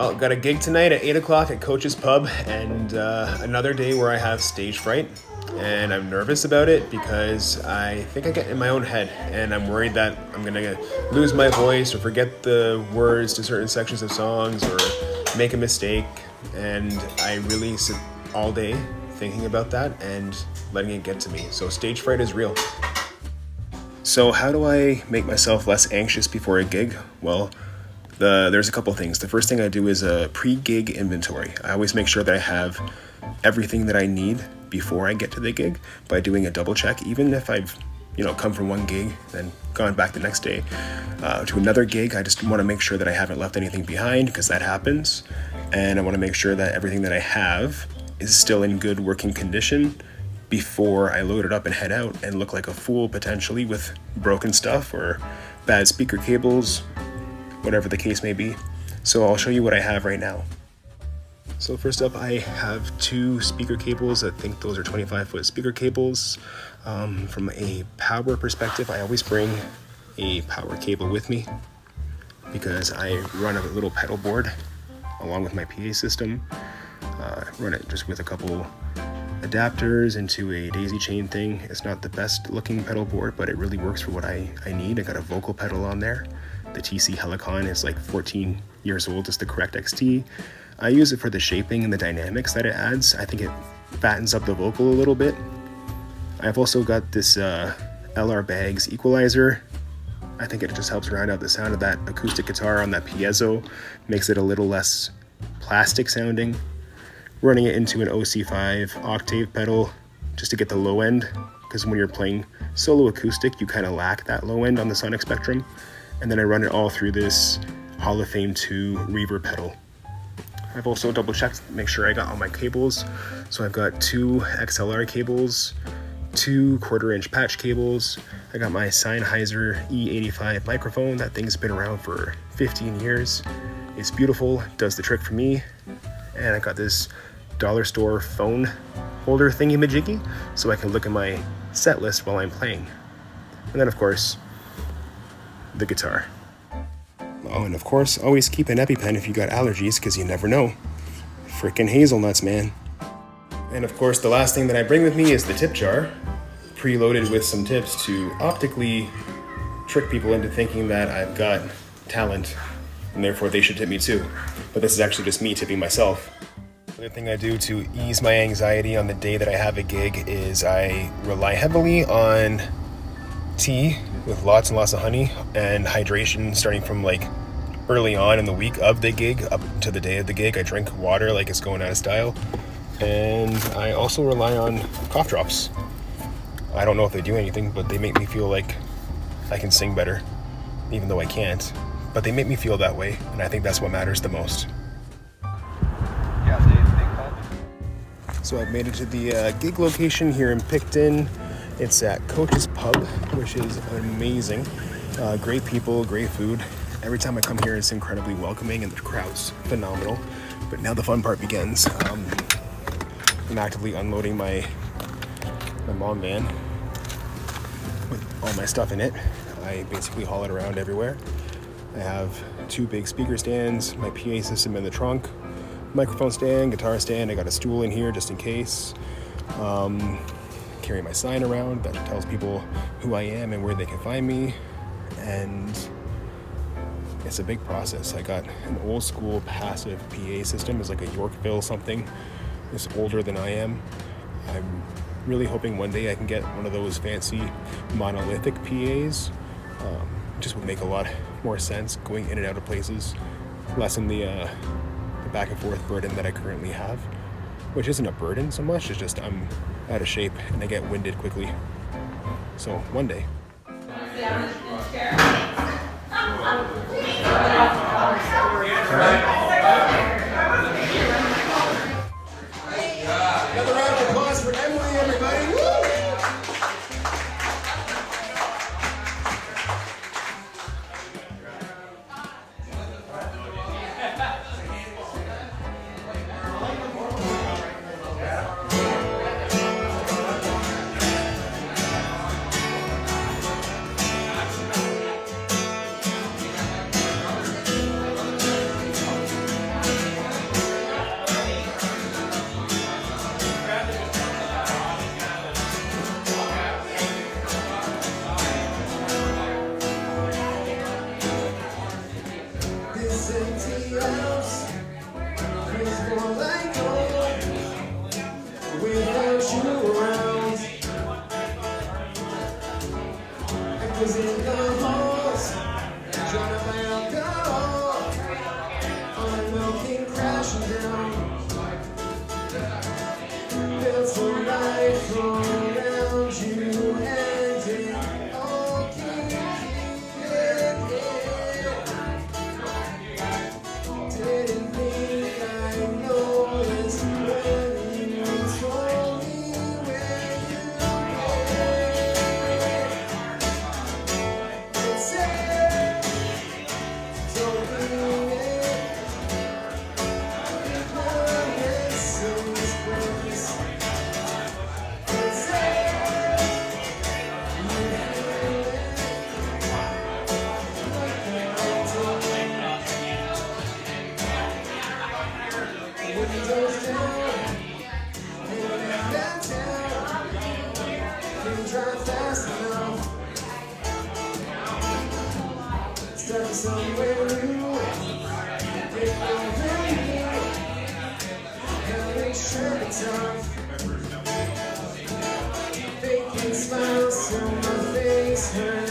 Well, got a gig tonight at 8 o'clock at Coach's Pub, and another day where I have stage fright. And I'm nervous about it because I think I get in my own head, and I'm worried that I'm going to lose my voice or forget the words to certain sections of songs or make a mistake. And I really sit all day thinking about that and letting it get to me. So stage fright is real. So how do I make myself less anxious before a gig? Well, there's a couple things. The first thing I do is a pre-gig inventory. I always make sure that I have everything that I need before I get to the gig by doing a double check, even if I've come from one gig and gone back the next day to another gig. I just want to make sure that I haven't left anything behind, because that happens, and I want to make sure that everything that I have is still in good working condition before I load it up and head out and look like a fool potentially with broken stuff or bad speaker cables, whatever the case may be. So I'll show you what I have right now. So first up, I have two speaker cables. I think those are 25-foot speaker cables. From a power perspective, I always bring a power cable with me because I run a little pedal board along with my PA system. Run it just with a couple adapters into a daisy chain thing. It's not the best looking pedal board, but it really works for what I need. I got a vocal pedal on there. The TC Helicon is like 14 years old. It's the correct XT. I use it for the shaping and the dynamics that it adds. I think it fattens up the vocal a little bit. I've also got this LR Bags equalizer. I think it just helps round out the sound of that acoustic guitar on that piezo. Makes it a little less plastic sounding. Running it into an OC5 octave pedal just to get the low end, because when you're playing solo acoustic, you kind of lack that low end on the sonic spectrum. And then I run it all through this Hall of Fame 2 reverb pedal. I've also double checked to make sure I got all my cables. So I've got two XLR cables, two 1/4-inch patch cables. I got my Sennheiser E85 microphone. That thing's been around for 15 years. It's beautiful, does the trick for me. And I got this dollar store phone holder thingy-majiggy so I can look at my set list while I'm playing. And then of course, the guitar. Oh, and of course, always keep an EpiPen if you got allergies, because you never know. Frickin' hazelnuts, man. And of course, the last thing that I bring with me is the tip jar, preloaded with some tips to optically trick people into thinking that I've got talent, and therefore they should tip me too. But this is actually just me tipping myself. The other thing I do to ease my anxiety on the day that I have a gig is I rely heavily on tea with lots and lots of honey and hydration, starting from like early on in the week of the gig up to the day of the gig. I drink water like it's going out of style. And I also rely on cough drops. I don't know if they do anything, but they make me feel like I can sing better, even though I can't. But they make me feel that way, and I think that's what matters the most. So I've made it to the gig location here in Picton. It's at Coach's Pub, which is amazing. Great people, great food. Every time I come here, it's incredibly welcoming, and the crowd's phenomenal. But now the fun part begins. I'm actively unloading my mom van with all my stuff in it. I basically haul it around everywhere. I have two big speaker stands, my PA system in the trunk, microphone stand, guitar stand. I got a stool in here just in case. Carry my sign around that tells people who I am and where they can find me. And it's a big process. I got an old school passive PA system. It's like a Yorkville something. It's older than I am. I'm really hoping one day I can get one of those fancy monolithic PAs. Just would make a lot more sense going in and out of places, lessen the back and forth burden that I currently have, which isn't a burden so much, it's just I'm out of shape and I get winded quickly. So one day. Another round of applause for Emily, everybody. Woo! Cause in the halls, drowned out by alcohol, all my will came crashing down. Built a life around you and it all came here. Didn't think I noticed when you told me where you were. It's it, don't mean it. Ignorance is bliss. It's it, you feel it. Like the windows down, hanging out downtown. Can't drive fast enough. Stuck somewhere new. Break over you. Having sure it's tough. Faking smiles till my face hurts.